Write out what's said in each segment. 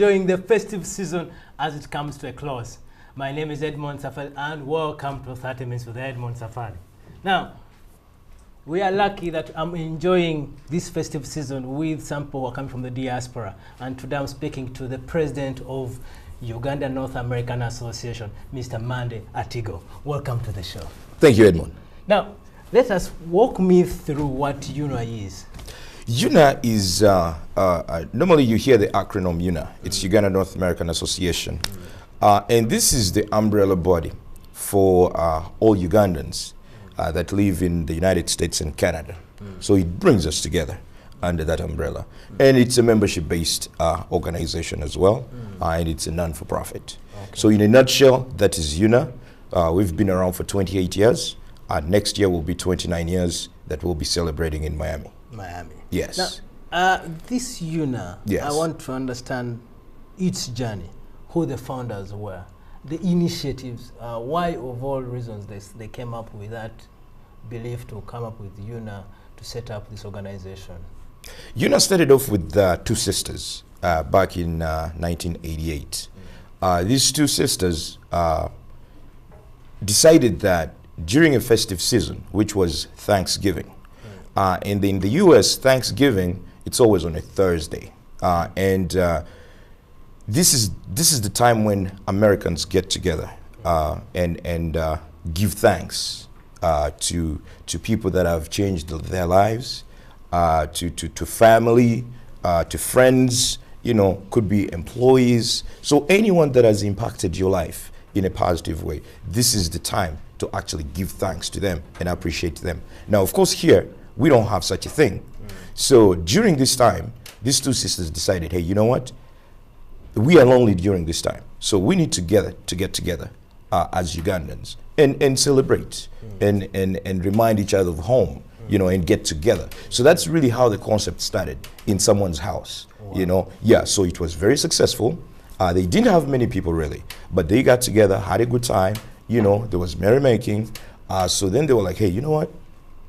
enjoying the festive season as it comes to a close. My name is Edmond Safari and welcome to 30 Minutes with Edmond Safari. Now, we are lucky that I'm enjoying this festive season with some people who are coming from the diaspora. And today I'm speaking to the president of Uganda North American Association, Mr. Monday Atigo. Welcome to the show. Thank you, Edmond. Now, let us walk me through what UNA is. UNA is, normally you hear the acronym UNA. It's Uganda North American Association. And this is the umbrella body for all Ugandans that live in the United States and Canada. So it brings us together under that umbrella. And it's a membership-based organization as well, and it's a non-for-profit. Okay. So in a nutshell, that is UNA. We've been around for 28 years. Next year will be 29 years that we'll be celebrating in Miami. Miami. Yes. Now, this UNA, yes. I want to understand its journey, who the founders were, the initiatives, why of all reasons they came up with that belief to come up with UNA to set up this organization. UNA started off with two sisters back in 1988. These two sisters decided that during a festive season, which was Thanksgiving, and in the US, Thanksgiving, it's always on a Thursday. This is the time when Americans get together and give thanks to people that have changed their lives, to family, to friends, you know, could be employees. So anyone that has impacted your life in a positive way, this is the time to actually give thanks to them and appreciate them. Now, of course, here, we don't have such a thing. So during this time, these two sisters decided, hey, you know what? We are lonely during this time. So we need to get together as Ugandans and celebrate and remind each other of home, you know, and get together. So that's really how the concept started, in someone's house, you know. Yeah, so it was very successful. They didn't have many people really, but they got together, had a good time, you know, there was merrymaking. So then they were like, hey, you know what?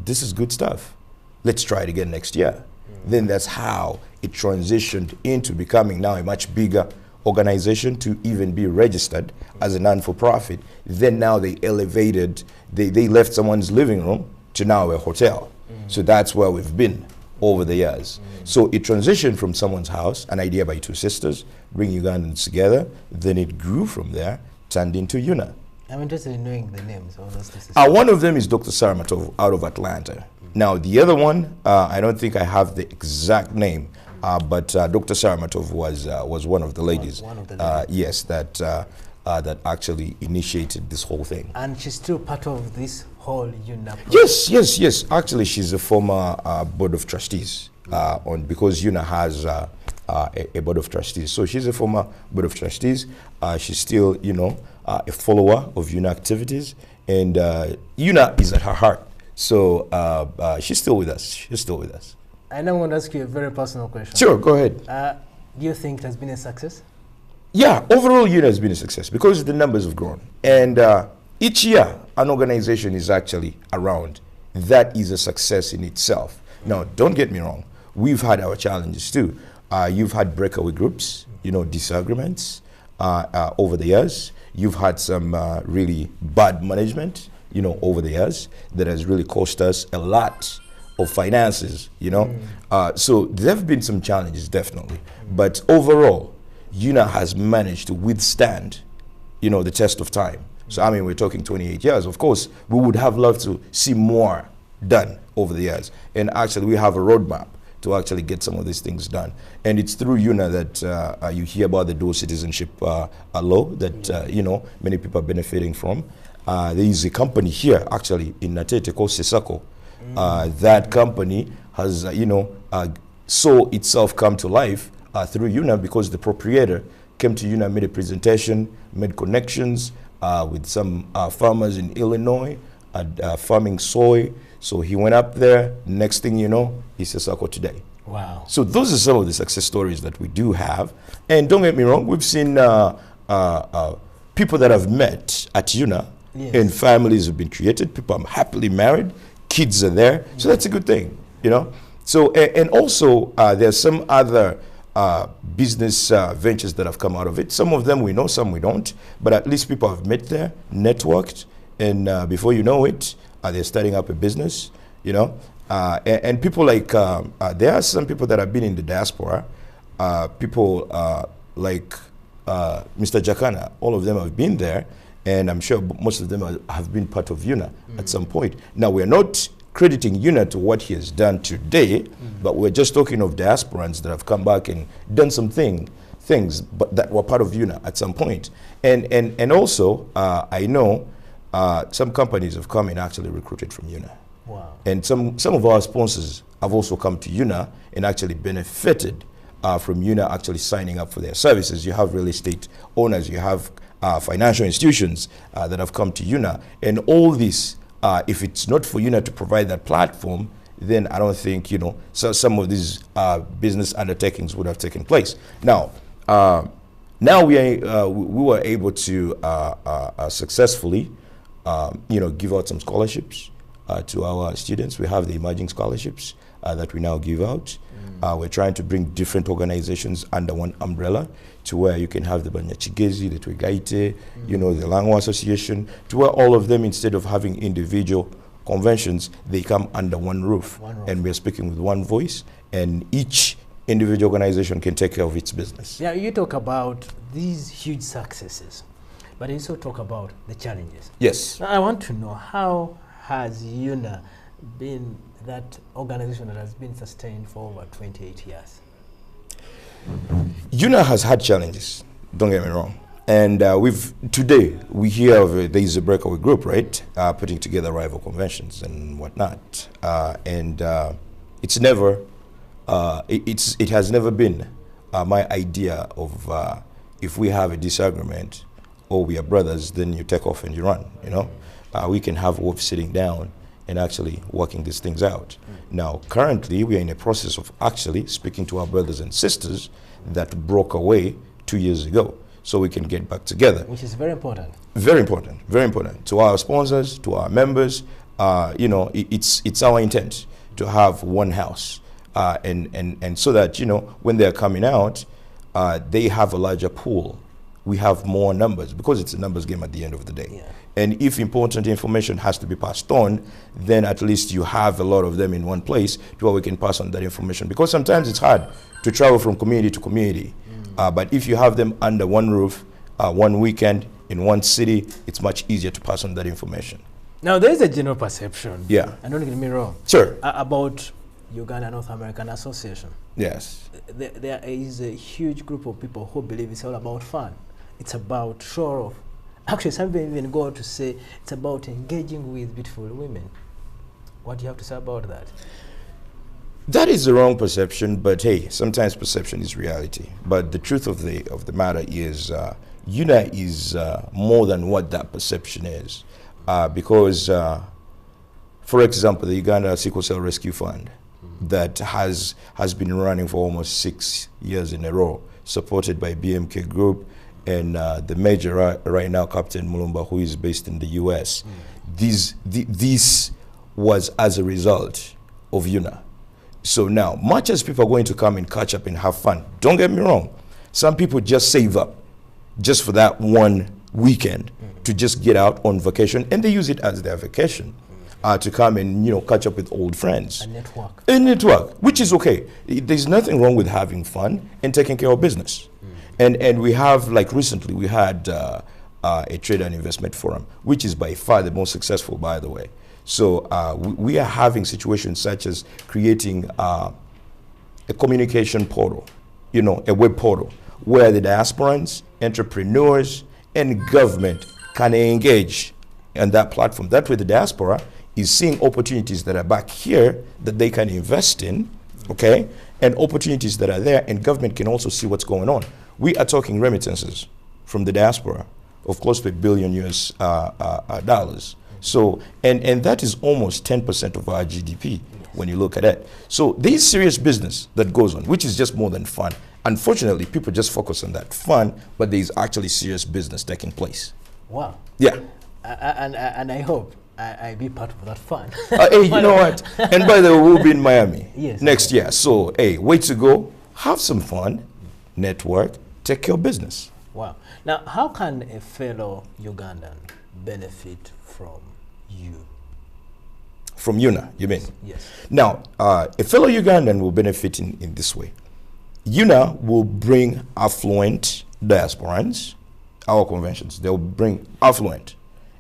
This is good stuff. Let's try it again next year. Then that's how it transitioned into becoming now a much bigger organization to even be registered as a non-for-profit. Then now they elevated, they left someone's living room to now a hotel. So that's where we've been over the years. So it transitioned from someone's house, an idea by two sisters, bring Ugandans together. Then it grew from there, turned into UNA. I'm interested in knowing the names of those sisters. One of them is Dr. Saramatov out of Atlanta. Now, the other one, I don't think I have the exact name, but Dr. Saramatov was one of the ladies. One of the ladies. Yes, that actually initiated this whole thing. And she's still part of this whole UNA project? Yes. Actually, she's a former board of trustees, because UNA has a board of trustees. So she's a former board of trustees. She's still, you know, a follower of UNA activities, and UNA is at her heart. So she's still with us. I now want to ask you a very personal question. Sure, go ahead. Do you think it has been a success? Yeah, overall UNA has been a success because the numbers have grown. And each year an organization is actually around. That is a success in itself. Now, don't get me wrong. We've had our challenges too. You've had breakaway groups, you know, disagreements over the years. You've had some really bad management, you know, over the years that has really cost us a lot of finances, you know. So there have been some challenges, definitely. But overall, UNA has managed to withstand, you know, the test of time. So, I mean, we're talking 28 years. Of course, we would have loved to see more done over the years. And actually, we have a roadmap to actually get some of these things done. And it's through UNA that you hear about the dual citizenship law that, you know, many people are benefiting from. There is a company here, actually, in Natete called Sesako. That company has, you know, saw itself come to life through UNA because the proprietor came to UNA, made a presentation, made connections with some farmers in Illinois, farming soy. So he went up there. Next thing you know, he's Sesako today. Wow. So those are some of the success stories that we do have. And don't get me wrong, we've seen people that have met at UNA, yes, and families have been created. People are happily married. Kids are there. So that's a good thing, you know. So, and also there's some other business ventures that have come out of it. Some of them we know, some we don't, but at least people have met there, networked, and before you know it, they're starting up a business, you know. And people like, there are some people that have been in the diaspora, people like Mr. Jakana, all of them have been there, and I'm sure most of them have been part of UNA at some point. Now, we're not crediting UNA to what he has done today, but we're just talking of diasporans that have come back and done some things but that were part of UNA at some point. And also, I know some companies have come and actually recruited from UNA. Wow. And some of our sponsors have also come to UNA and actually benefited from UNA actually signing up for their services. You have real estate owners, you have financial institutions that have come to UNA, and all this, if it's not for UNA to provide that platform, then I don't think, you know, so some of these business undertakings would have taken place. Now, we were able to successfully, you know, give out some scholarships to our students. We have the emerging scholarships that we now give out. We're trying to bring different organizations under one umbrella to where you can have the Banyachigezi, the Twigaite, you know, the Langwa Association, to where all of them, instead of having individual conventions, they come under one roof. And we're speaking with one voice, and each individual organization can take care of its business. Yeah, you talk about these huge successes, but you also talk about the challenges. Yes. Now, I want to know, how has UNA been that organization that has been sustained for over 28 years? UNA has had challenges, don't get me wrong. And today, we hear of there is a breakaway group, right? Putting together rival conventions and whatnot. It has never been my idea of if we have a disagreement or we are brothers, then you take off and you run, you know? We can have wolves sitting down and actually working these things out. Now, currently, we are in a process of actually speaking to our brothers and sisters that broke away 2 years ago, so we can get back together. Which is very important. Very important, very important. To our sponsors, to our members, you know, it's our intent to have one house. And so that, you know, when they're coming out, they have a larger pool. We have more numbers, because it's a numbers game at the end of the day. Yeah. And if important information has to be passed on, then at least you have a lot of them in one place to where we can pass on that information. Because sometimes it's hard to travel from community to community. But if you have them under one roof, one weekend, in one city, it's much easier to pass on that information. Now, there is a general perception, yeah, and don't get me wrong, sure, about Uganda North American Association. Yes. There is a huge group of people who believe it's all about fun. It's about show off. Actually, some people even go to say it's about engaging with beautiful women. What do you have to say about that? That is the wrong perception, but hey, sometimes perception is reality. But the truth of the matter is, UNA is more than what that perception is. Because, for example, the Uganda Sickle Cell Rescue Fund that has been running for almost 6 years in a row, supported by BMK Group, and the major right now, Captain Mulumba, who is based in the US. This was as a result of UNA. So now, much as people are going to come and catch up and have fun, don't get me wrong, some people just save up just for that one weekend to just get out on vacation, and they use it as their vacation to come and, you know, catch up with old friends. A network, which is okay. There's nothing wrong with having fun and taking care of business. And we have, like recently, we had a trade and investment forum, which is by far the most successful, by the way. So we are having situations such as creating a communication portal, you know, a web portal, where the diasporans, entrepreneurs, and government can engage on that platform. That way the diaspora is seeing opportunities that are back here that they can invest in, okay? And opportunities that are there, and government can also see what's going on. We are talking remittances from the diaspora of close to $1 billion US dollars. So, and that is almost 10% of our GDP when you look at it. So there is serious business that goes on, which is just more than fun. Unfortunately, people just focus on that fun, but there is actually serious business taking place. Wow. Yeah. And I hope I be part of that fun. Hey, you know what? And by the way, we'll be in Miami yes, next year. So, hey, way to go. have some fun, network, take care of business. Wow. Now, how can a fellow Ugandan benefit from you? From UNA, you mean? Yes. Now, a fellow Ugandan will benefit in this way. UNA will bring affluent diasporans, our conventions. They'll bring affluent.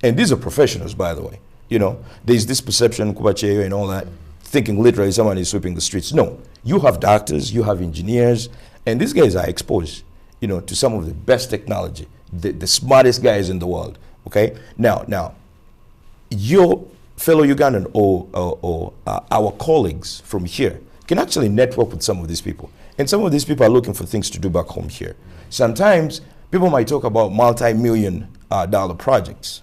And these are professionals, by the way. You know, there's this perception, Kubacheyo and all that, thinking literally someone is sweeping the streets. No, you have doctors, you have engineers, and these guys are exposed, you know, to some of the best technology, the smartest guys in the world, okay? Now, your fellow Ugandan or our colleagues from here can actually network with some of these people. And some of these people are looking for things to do back home here. Sometimes people might talk about multi-million dollar projects.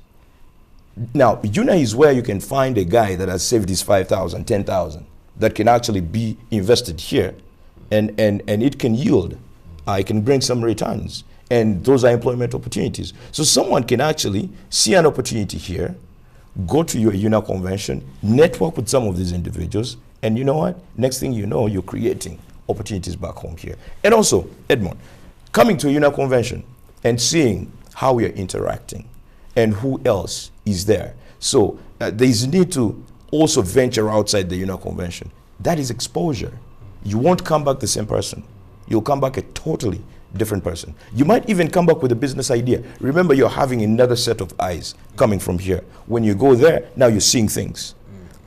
Now, UNA is where you can find a guy that has saved his 5,000, 10,000 that can actually be invested here, and it can yield. It can bring some returns, and those are employment opportunities. So someone can actually see an opportunity here, go to your UNA convention, network with some of these individuals, and you know what? Next thing you know, you're creating opportunities back home here. And also, Edmond, coming to a UNA convention and seeing how we are interacting and who else is there. So there's a need to also venture outside the UNA convention. That is exposure. You won't come back the same person. You'll come back a totally different person. You might even come back with a business idea. Remember, you're having another set of eyes coming from here. When you go there, now you're seeing things.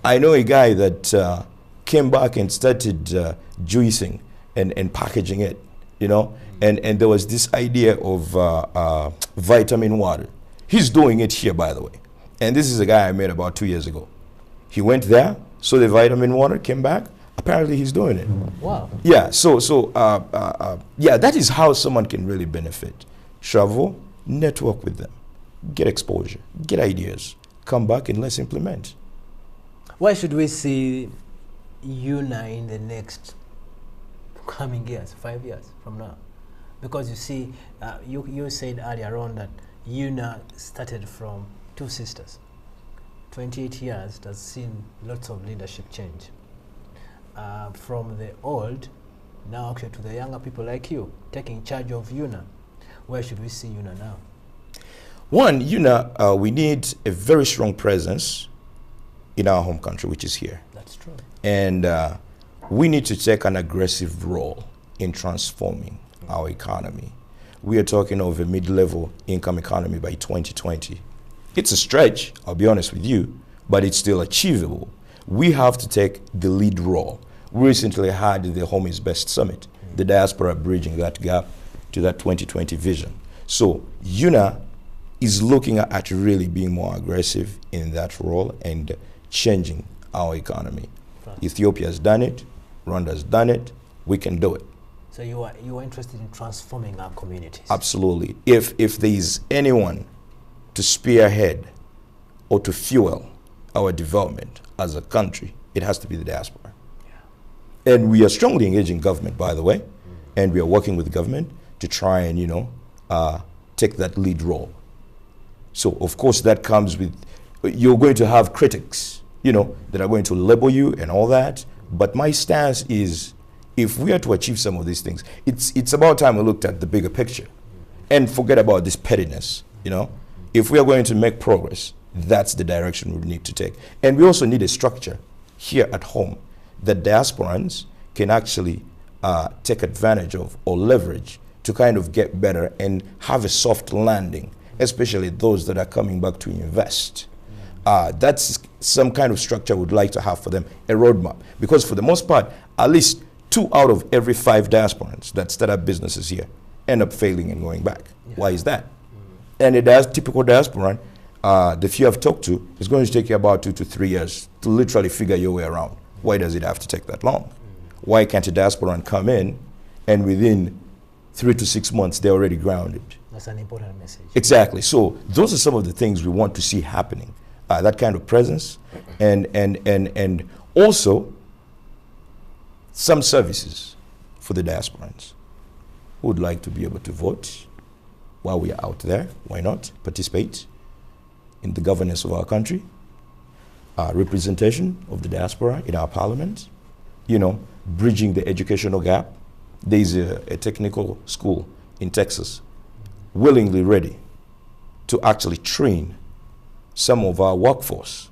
I know a guy that came back and started juicing and packaging it, you know, and there was this idea of vitamin water. He's doing it here, by the way. And this is a guy I met about 2 years ago. He went there, saw the vitamin water, came back. Apparently, he's doing it. Wow. Yeah, yeah, that is how someone can really benefit. Travel, network with them, get exposure, get ideas, come back and let's implement. Why should we see UNA in the next coming years, 5 years from now? Because you see, you said earlier on that UNA started from two sisters. 28 years has seen lots of leadership change. From the old, now actually to the younger people like you, taking charge of UNA. Where should we see UNA now? One, UNA, we need a very strong presence in our home country, which is here. That's true. And we need to take an aggressive role in transforming our economy. We are talking of a mid-level income economy by 2020. It's a stretch, I'll be honest with you, but it's still achievable. We have to take the lead role. We recently had the Home is Best Summit, the Diaspora bridging that gap to that 2020 vision. So UNA is looking at really being more aggressive in that role and changing our economy. Right. Ethiopia has done it, Rwanda has done it, we can do it. So you are interested in transforming our communities? Absolutely. If there is anyone to spearhead or to fuel our development as a country, it has to be the diaspora. Yeah. And we are strongly engaging government, by the way, and we are working with the government to try and, you know, take that lead role. So, of course, that comes with, you're going to have critics, you know, that are going to label you and all that. But my stance is, if we are to achieve some of these things, it's about time we looked at the bigger picture and forget about this pettiness, you know. If we are going to make progress, that's the direction we need to take. And we also need a structure here at home that diasporans can actually take advantage of or leverage to kind of get better and have a soft landing, especially those that are coming back to invest. That's some kind of structure we'd like to have for them, a roadmap. Because for the most part, at least 2 out of every 5 diasporans that start up businesses here end up failing and going back. Yeah. Why is that? And a typical diasporan, the few I've talked to, is going to take you about 2 to 3 years to literally figure your way around. Why does it have to take that long? Why can't a diasporan come in and within 3 to 6 months they're already grounded? That's an important message. Exactly. So those are some of the things we want to see happening. That kind of presence, and also some services for the diasporans who would like to be able to vote while we are out there. Why not participate in the governance of our country, representation of the diaspora in our parliament, you know, bridging the educational gap. There's a technical school in Texas willingly ready to actually train some of our workforce.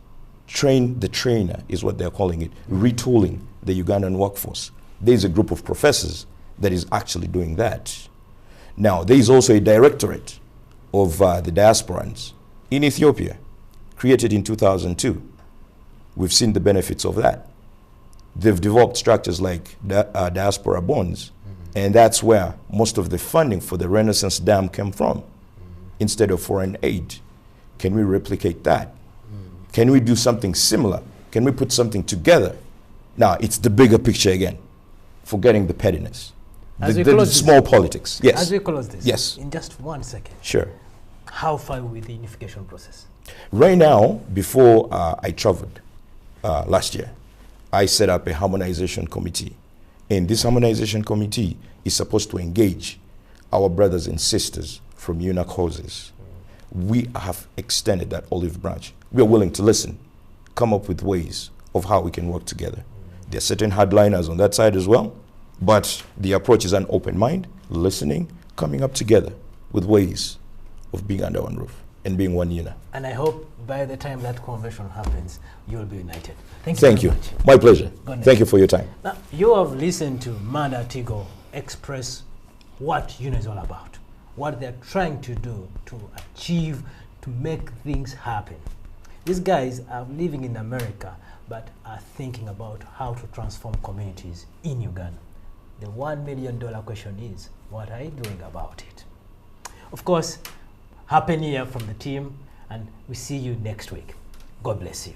Train the trainer is what they're calling it, retooling the Ugandan workforce. There's a group of professors that is actually doing that. Now, there is also a directorate of the diasporans in Ethiopia, created in 2002. We've seen the benefits of that. They've developed structures like diaspora bonds, and that's where most of the funding for the Renaissance Dam came from, instead of foreign aid. Can we replicate that? Can we do something similar? Can we put something together? Now, it's the bigger picture again, forgetting the pettiness. The small politics. Yes. As we close this, yes, in just 1 second. Sure. How far are we with the unification process? Right now, before I traveled last year, I set up a harmonization committee. And this harmonization committee is supposed to engage our brothers and sisters from UNA causes. We have extended that olive branch. We are willing to listen, come up with ways of how we can work together. There are certain hardliners on that side as well, but the approach is an open mind, listening, coming up together with ways of being under one roof and being one UNA. And I hope by the time that convention happens, you will be united. Thank you. Thank you. Much. My pleasure. Thank you for your time. Now, you have listened to Monday Atigo express what UNA is all about, what they're trying to do to achieve, to make things happen. These guys are living in America, but are thinking about how to transform communities in Uganda. The $1 million question is, what are you doing about it? Of course, Happy New Year from the team, and we see you next week. God bless you.